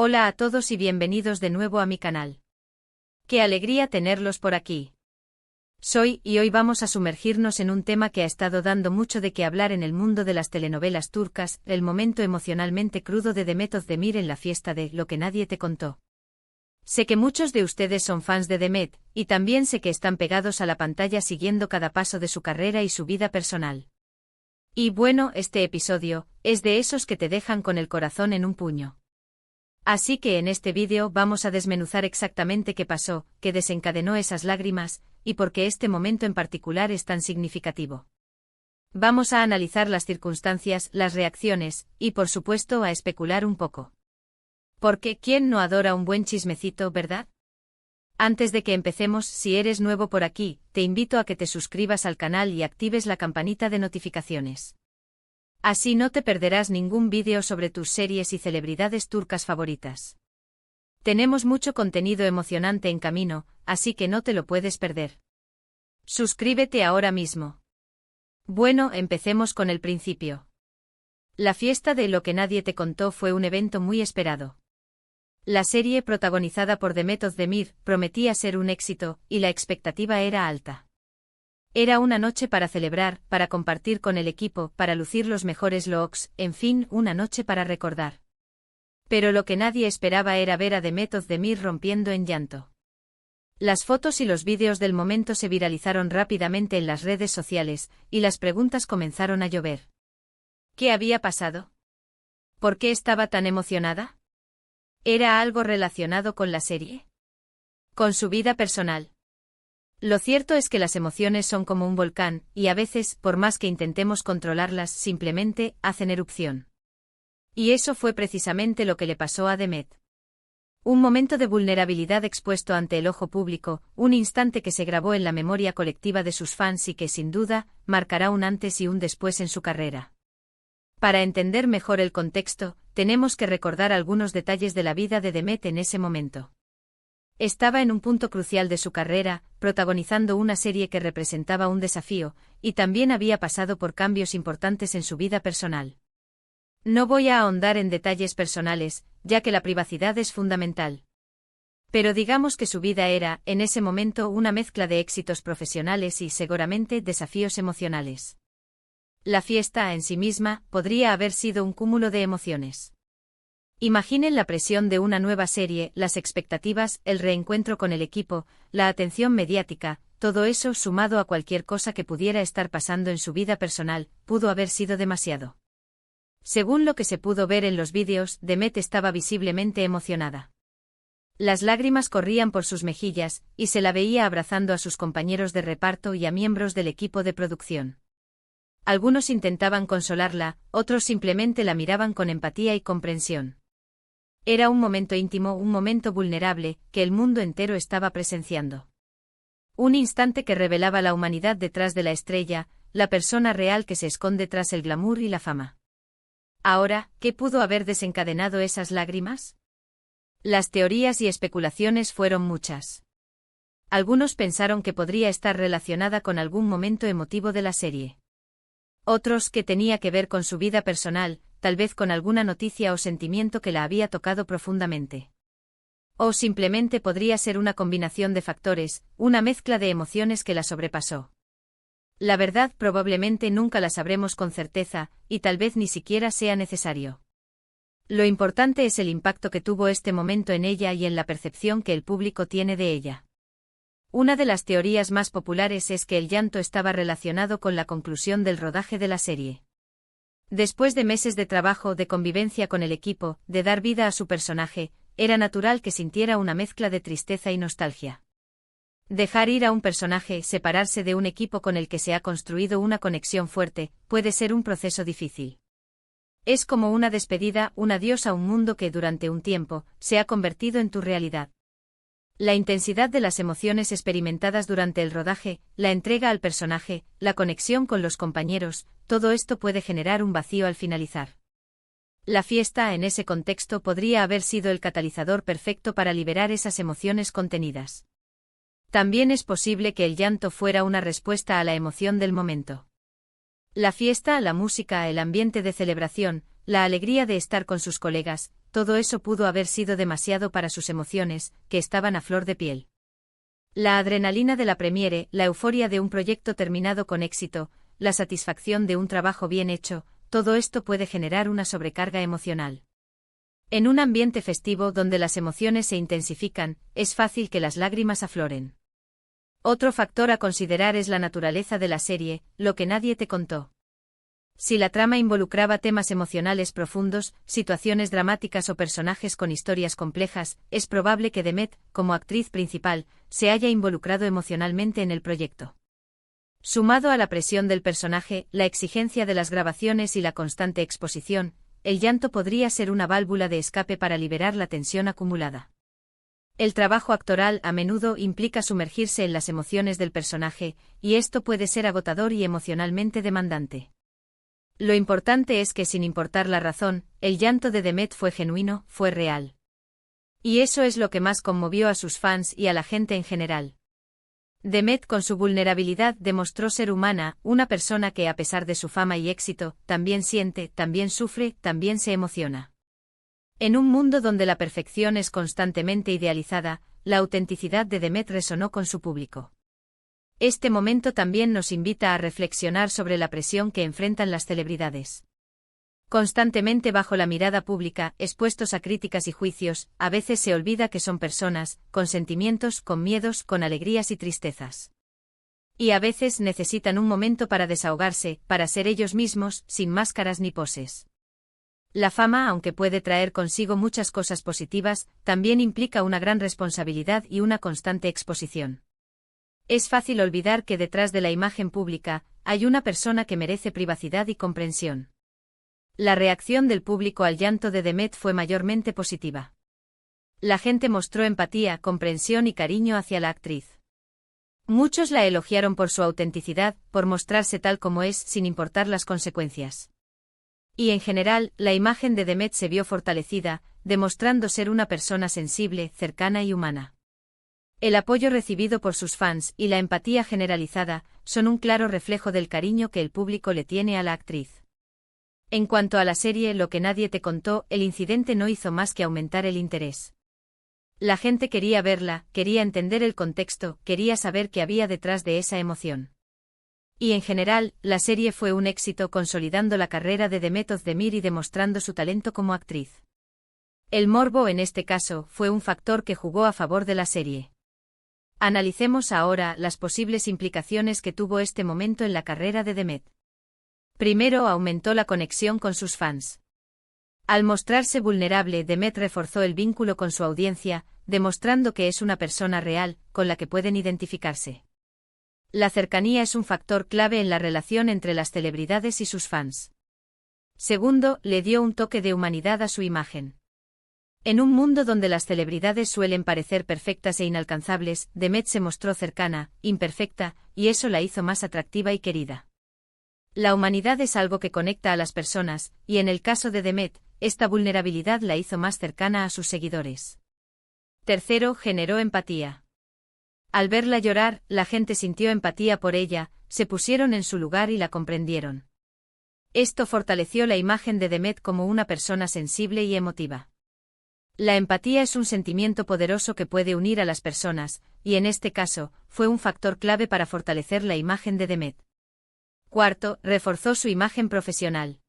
Hola a todos y bienvenidos de nuevo a mi canal. Qué alegría tenerlos por aquí. Y hoy vamos a sumergirnos en un tema que ha estado dando mucho de qué hablar en el mundo de las telenovelas turcas, el momento emocionalmente crudo de Demet Özdemir en la fiesta de Lo que nadie te contó. Sé que muchos de ustedes son fans de Demet, y también sé que están pegados a la pantalla siguiendo cada paso de su carrera y su vida personal. Y bueno, este episodio es de esos que te dejan con el corazón en un puño. Así que en este vídeo vamos a desmenuzar exactamente qué pasó, qué desencadenó esas lágrimas, y por qué este momento en particular es tan significativo. Vamos a analizar las circunstancias, las reacciones, y por supuesto a especular un poco. Porque ¿quién no adora un buen chismecito, verdad? Antes de que empecemos, si eres nuevo por aquí, te invito a que te suscribas al canal y actives la campanita de notificaciones. Así no te perderás ningún vídeo sobre tus series y celebridades turcas favoritas. Tenemos mucho contenido emocionante en camino, así que no te lo puedes perder. Suscríbete ahora mismo. Bueno, empecemos con el principio. La fiesta de Lo que nadie te contó fue un evento muy esperado. La serie protagonizada por Demet Özdemir prometía ser un éxito, y la expectativa era alta. Era una noche para celebrar, para compartir con el equipo, para lucir los mejores looks, en fin, una noche para recordar. Pero lo que nadie esperaba era ver a Demet Özdemir rompiendo en llanto. Las fotos y los vídeos del momento se viralizaron rápidamente en las redes sociales, y las preguntas comenzaron a llover. ¿Qué había pasado? ¿Por qué estaba tan emocionada? ¿Era algo relacionado con la serie? ¿Con su vida personal? Lo cierto es que las emociones son como un volcán, y a veces, por más que intentemos controlarlas, simplemente hacen erupción. Y eso fue precisamente lo que le pasó a Demet. Un momento de vulnerabilidad expuesto ante el ojo público, un instante que se grabó en la memoria colectiva de sus fans y que, sin duda, marcará un antes y un después en su carrera. Para entender mejor el contexto, tenemos que recordar algunos detalles de la vida de Demet en ese momento. Estaba en un punto crucial de su carrera, protagonizando una serie que representaba un desafío, y también había pasado por cambios importantes en su vida personal. No voy a ahondar en detalles personales, ya que la privacidad es fundamental. Pero digamos que su vida era, en ese momento, una mezcla de éxitos profesionales y, seguramente, desafíos emocionales. La fiesta, en sí misma, podría haber sido un cúmulo de emociones. Imaginen la presión de una nueva serie, las expectativas, el reencuentro con el equipo, la atención mediática, todo eso sumado a cualquier cosa que pudiera estar pasando en su vida personal, pudo haber sido demasiado. Según lo que se pudo ver en los vídeos, Demet estaba visiblemente emocionada. Las lágrimas corrían por sus mejillas, y se la veía abrazando a sus compañeros de reparto y a miembros del equipo de producción. Algunos intentaban consolarla, otros simplemente la miraban con empatía y comprensión. Era un momento íntimo, un momento vulnerable, que el mundo entero estaba presenciando. Un instante que revelaba la humanidad detrás de la estrella, la persona real que se esconde tras el glamour y la fama. Ahora, ¿qué pudo haber desencadenado esas lágrimas? Las teorías y especulaciones fueron muchas. Algunos pensaron que podría estar relacionada con algún momento emotivo de la serie. Otros que tenía que ver con su vida personal, tal vez con alguna noticia o sentimiento que la había tocado profundamente. O simplemente podría ser una combinación de factores, una mezcla de emociones que la sobrepasó. La verdad probablemente nunca la sabremos con certeza, y tal vez ni siquiera sea necesario. Lo importante es el impacto que tuvo este momento en ella y en la percepción que el público tiene de ella. Una de las teorías más populares es que el llanto estaba relacionado con la conclusión del rodaje de la serie. Después de meses de trabajo, de convivencia con el equipo, de dar vida a su personaje, era natural que sintiera una mezcla de tristeza y nostalgia. Dejar ir a un personaje, separarse de un equipo con el que se ha construido una conexión fuerte, puede ser un proceso difícil. Es como una despedida, un adiós a un mundo que durante un tiempo se ha convertido en tu realidad. La intensidad de las emociones experimentadas durante el rodaje, la entrega al personaje, la conexión con los compañeros, todo esto puede generar un vacío al finalizar. La fiesta en ese contexto podría haber sido el catalizador perfecto para liberar esas emociones contenidas. También es posible que el llanto fuera una respuesta a la emoción del momento. La fiesta, la música, el ambiente de celebración, la alegría de estar con sus colegas, todo eso pudo haber sido demasiado para sus emociones, que estaban a flor de piel. La adrenalina de la premiere, la euforia de un proyecto terminado con éxito, la satisfacción de un trabajo bien hecho, todo esto puede generar una sobrecarga emocional. En un ambiente festivo donde las emociones se intensifican, es fácil que las lágrimas afloren. Otro factor a considerar es la naturaleza de la serie, lo que nadie te contó. Si la trama involucraba temas emocionales profundos, situaciones dramáticas o personajes con historias complejas, es probable que Demet, como actriz principal, se haya involucrado emocionalmente en el proyecto. Sumado a la presión del personaje, la exigencia de las grabaciones y la constante exposición, el llanto podría ser una válvula de escape para liberar la tensión acumulada. El trabajo actoral a menudo implica sumergirse en las emociones del personaje, y esto puede ser agotador y emocionalmente demandante. Lo importante es que, sin importar la razón, el llanto de Demet fue genuino, fue real. Y eso es lo que más conmovió a sus fans y a la gente en general. Demet, con su vulnerabilidad, demostró ser humana, una persona que, a pesar de su fama y éxito, también siente, también sufre, también se emociona. En un mundo donde la perfección es constantemente idealizada, la autenticidad de Demet resonó con su público. Este momento también nos invita a reflexionar sobre la presión que enfrentan las celebridades. Constantemente bajo la mirada pública, expuestos a críticas y juicios, a veces se olvida que son personas, con sentimientos, con miedos, con alegrías y tristezas. Y a veces necesitan un momento para desahogarse, para ser ellos mismos, sin máscaras ni poses. La fama, aunque puede traer consigo muchas cosas positivas, también implica una gran responsabilidad y una constante exposición. Es fácil olvidar que detrás de la imagen pública, hay una persona que merece privacidad y comprensión. La reacción del público al llanto de Demet fue mayormente positiva. La gente mostró empatía, comprensión y cariño hacia la actriz. Muchos la elogiaron por su autenticidad, por mostrarse tal como es, sin importar las consecuencias. Y en general, la imagen de Demet se vio fortalecida, demostrando ser una persona sensible, cercana y humana. El apoyo recibido por sus fans y la empatía generalizada son un claro reflejo del cariño que el público le tiene a la actriz. En cuanto a la serie Lo que nadie te contó, el incidente no hizo más que aumentar el interés. La gente quería verla, quería entender el contexto, quería saber qué había detrás de esa emoción. Y en general, la serie fue un éxito consolidando la carrera de Demet Özdemir y demostrando su talento como actriz. El morbo en este caso fue un factor que jugó a favor de la serie. Analicemos ahora las posibles implicaciones que tuvo este momento en la carrera de Demet. Primero, aumentó la conexión con sus fans. Al mostrarse vulnerable, Demet reforzó el vínculo con su audiencia, demostrando que es una persona real, con la que pueden identificarse. La cercanía es un factor clave en la relación entre las celebridades y sus fans. Segundo, le dio un toque de humanidad a su imagen. En un mundo donde las celebridades suelen parecer perfectas e inalcanzables, Demet se mostró cercana, imperfecta, y eso la hizo más atractiva y querida. La humanidad es algo que conecta a las personas, y en el caso de Demet, esta vulnerabilidad la hizo más cercana a sus seguidores. Tercero, generó empatía. Al verla llorar, la gente sintió empatía por ella, se pusieron en su lugar y la comprendieron. Esto fortaleció la imagen de Demet como una persona sensible y emotiva. La empatía es un sentimiento poderoso que puede unir a las personas, y en este caso, fue un factor clave para fortalecer la imagen de Demet. Cuarto, reforzó su imagen profesional.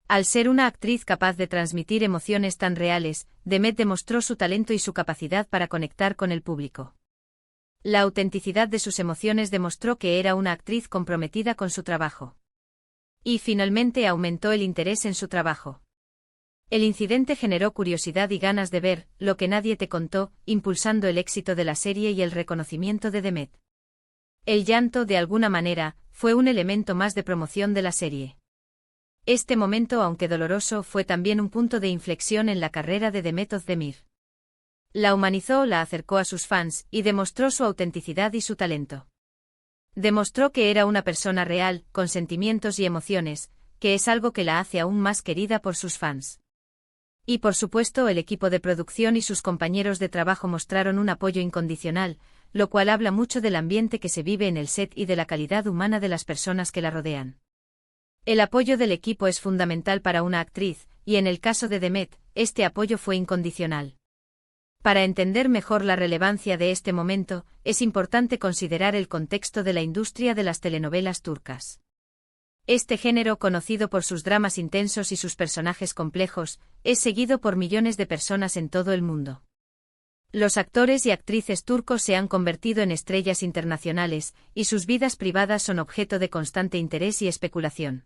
Al ser una actriz capaz de transmitir emociones tan reales, Demet demostró su talento y su capacidad para conectar con el público. La autenticidad de sus emociones demostró que era una actriz comprometida con su trabajo. Y finalmente aumentó el interés en su trabajo. El incidente generó curiosidad y ganas de ver Lo que nadie te contó, impulsando el éxito de la serie y el reconocimiento de Demet. El llanto, de alguna manera, fue un elemento más de promoción de la serie. Este momento, aunque doloroso, fue también un punto de inflexión en la carrera de Demet Özdemir. La humanizó, la acercó a sus fans, y demostró su autenticidad y su talento. Demostró que era una persona real, con sentimientos y emociones, que es algo que la hace aún más querida por sus fans. Y por supuesto, el equipo de producción y sus compañeros de trabajo mostraron un apoyo incondicional, lo cual habla mucho del ambiente que se vive en el set y de la calidad humana de las personas que la rodean. El apoyo del equipo es fundamental para una actriz, y en el caso de Demet, este apoyo fue incondicional. Para entender mejor la relevancia de este momento, es importante considerar el contexto de la industria de las telenovelas turcas. Este género, conocido por sus dramas intensos y sus personajes complejos, es seguido por millones de personas en todo el mundo. Los actores y actrices turcos se han convertido en estrellas internacionales, y sus vidas privadas son objeto de constante interés y especulación.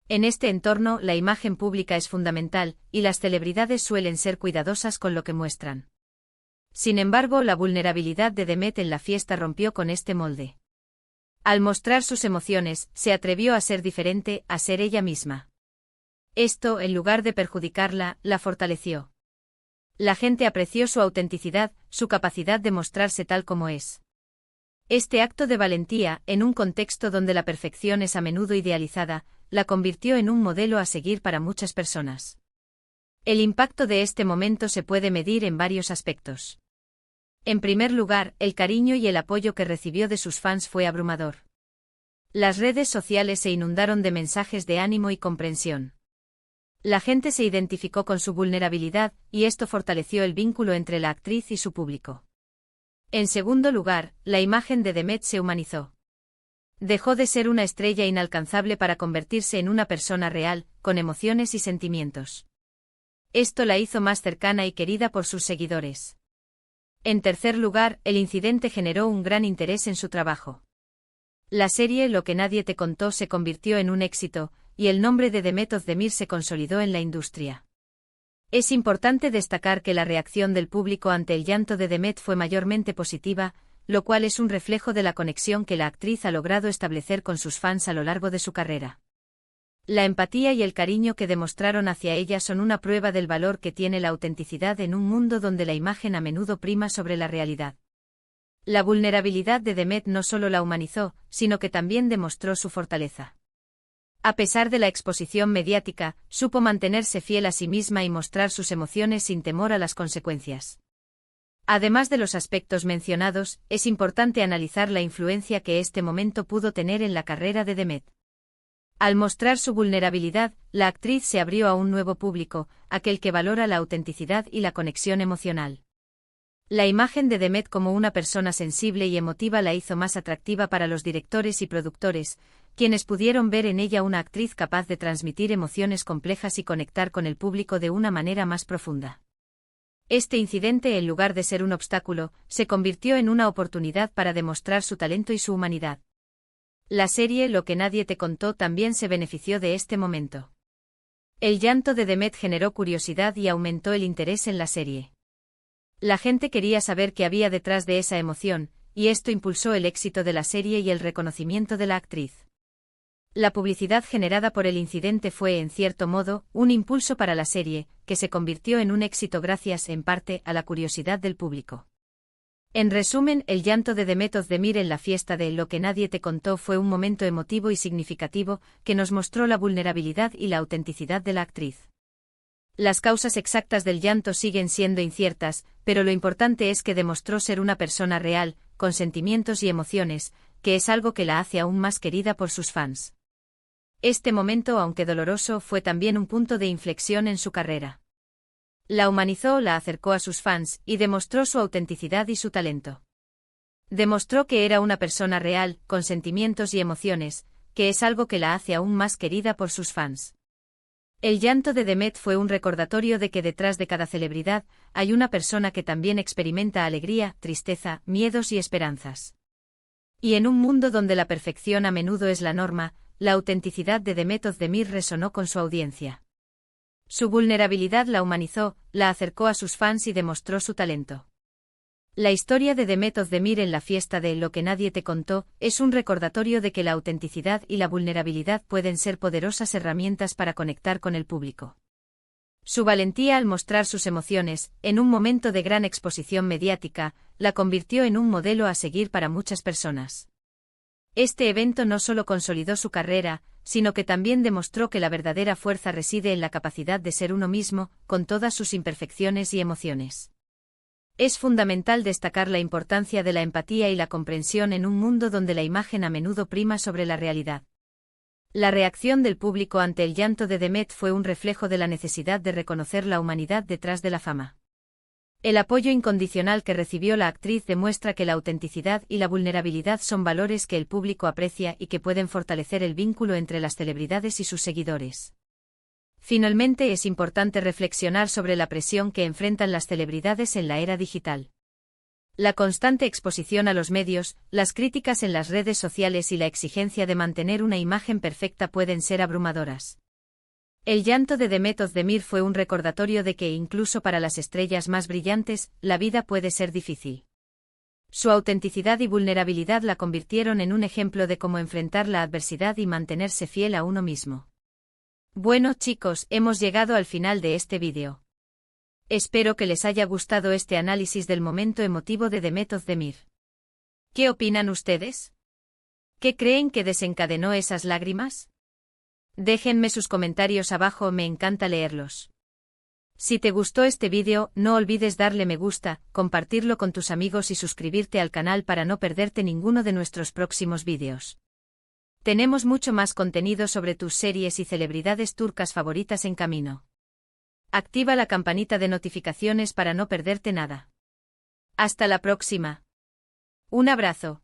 En este entorno, la imagen pública es fundamental, y las celebridades suelen ser cuidadosas con lo que muestran. Sin embargo, la vulnerabilidad de Demet en la fiesta rompió con este molde. Al mostrar sus emociones, se atrevió a ser diferente, a ser ella misma. Esto, en lugar de perjudicarla, la fortaleció. La gente apreció su autenticidad, su capacidad de mostrarse tal como es. Este acto de valentía, en un contexto donde la perfección es a menudo idealizada, la convirtió en un modelo a seguir para muchas personas. El impacto de este momento se puede medir en varios aspectos. En primer lugar, el cariño y el apoyo que recibió de sus fans fue abrumador. Las redes sociales se inundaron de mensajes de ánimo y comprensión. La gente se identificó con su vulnerabilidad, y esto fortaleció el vínculo entre la actriz y su público. En segundo lugar, la imagen de Demet se humanizó. Dejó de ser una estrella inalcanzable para convertirse en una persona real, con emociones y sentimientos. Esto la hizo más cercana y querida por sus seguidores. En tercer lugar, el incidente generó un gran interés en su trabajo. La serie Lo que nadie te contó se convirtió en un éxito, y el nombre de Demet Özdemir se consolidó en la industria. Es importante destacar que la reacción del público ante el llanto de Demet fue mayormente positiva, lo cual es un reflejo de la conexión que la actriz ha logrado establecer con sus fans a lo largo de su carrera. La empatía y el cariño que demostraron hacia ella son una prueba del valor que tiene la autenticidad en un mundo donde la imagen a menudo prima sobre la realidad. La vulnerabilidad de Demet no solo la humanizó, sino que también demostró su fortaleza. A pesar de la exposición mediática, supo mantenerse fiel a sí misma y mostrar sus emociones sin temor a las consecuencias. Además de los aspectos mencionados, es importante analizar la influencia que este momento pudo tener en la carrera de Demet. Al mostrar su vulnerabilidad, la actriz se abrió a un nuevo público, aquel que valora la autenticidad y la conexión emocional. La imagen de Demet como una persona sensible y emotiva la hizo más atractiva para los directores y productores, quienes pudieron ver en ella una actriz capaz de transmitir emociones complejas y conectar con el público de una manera más profunda. Este incidente, en lugar de ser un obstáculo, se convirtió en una oportunidad para demostrar su talento y su humanidad. La serie Lo que nadie te contó también se benefició de este momento. El llanto de Demet generó curiosidad y aumentó el interés en la serie. La gente quería saber qué había detrás de esa emoción, y esto impulsó el éxito de la serie y el reconocimiento de la actriz. La publicidad generada por el incidente fue, en cierto modo, un impulso para la serie, que se convirtió en un éxito gracias, en parte, a la curiosidad del público. En resumen, el llanto de Demet Özdemir en la fiesta de Lo que nadie te contó fue un momento emotivo y significativo, que nos mostró la vulnerabilidad y la autenticidad de la actriz. Las causas exactas del llanto siguen siendo inciertas, pero lo importante es que demostró ser una persona real, con sentimientos y emociones, que es algo que la hace aún más querida por sus fans. Este momento, aunque doloroso, fue también un punto de inflexión en su carrera. La humanizó, la acercó a sus fans, y demostró su autenticidad y su talento. Demostró que era una persona real, con sentimientos y emociones, que es algo que la hace aún más querida por sus fans. El llanto de Demet fue un recordatorio de que detrás de cada celebridad, hay una persona que también experimenta alegría, tristeza, miedos y esperanzas. Y en un mundo donde la perfección a menudo es la norma, la autenticidad de Demet Özdemir resonó con su audiencia. Su vulnerabilidad la humanizó, la acercó a sus fans y demostró su talento. La historia de Demet Özdemir en la fiesta de Lo que nadie te contó es un recordatorio de que la autenticidad y la vulnerabilidad pueden ser poderosas herramientas para conectar con el público. Su valentía al mostrar sus emociones, en un momento de gran exposición mediática, la convirtió en un modelo a seguir para muchas personas. Este evento no solo consolidó su carrera, sino que también demostró que la verdadera fuerza reside en la capacidad de ser uno mismo, con todas sus imperfecciones y emociones. Es fundamental destacar la importancia de la empatía y la comprensión en un mundo donde la imagen a menudo prima sobre la realidad. La reacción del público ante el llanto de Demet fue un reflejo de la necesidad de reconocer la humanidad detrás de la fama. El apoyo incondicional que recibió la actriz demuestra que la autenticidad y la vulnerabilidad son valores que el público aprecia y que pueden fortalecer el vínculo entre las celebridades y sus seguidores. Finalmente, es importante reflexionar sobre la presión que enfrentan las celebridades en la era digital. La constante exposición a los medios, las críticas en las redes sociales y la exigencia de mantener una imagen perfecta pueden ser abrumadoras. El llanto de Demet Özdemir fue un recordatorio de que incluso para las estrellas más brillantes, la vida puede ser difícil. Su autenticidad y vulnerabilidad la convirtieron en un ejemplo de cómo enfrentar la adversidad y mantenerse fiel a uno mismo. Bueno chicos, hemos llegado al final de este vídeo. Espero que les haya gustado este análisis del momento emotivo de Demet Özdemir. ¿Qué opinan ustedes? ¿Qué creen que desencadenó esas lágrimas? Déjenme sus comentarios abajo, me encanta leerlos. Si te gustó este vídeo, no olvides darle me gusta, compartirlo con tus amigos y suscribirte al canal para no perderte ninguno de nuestros próximos vídeos. Tenemos mucho más contenido sobre tus series y celebridades turcas favoritas en camino. Activa la campanita de notificaciones para no perderte nada. Hasta la próxima. Un abrazo.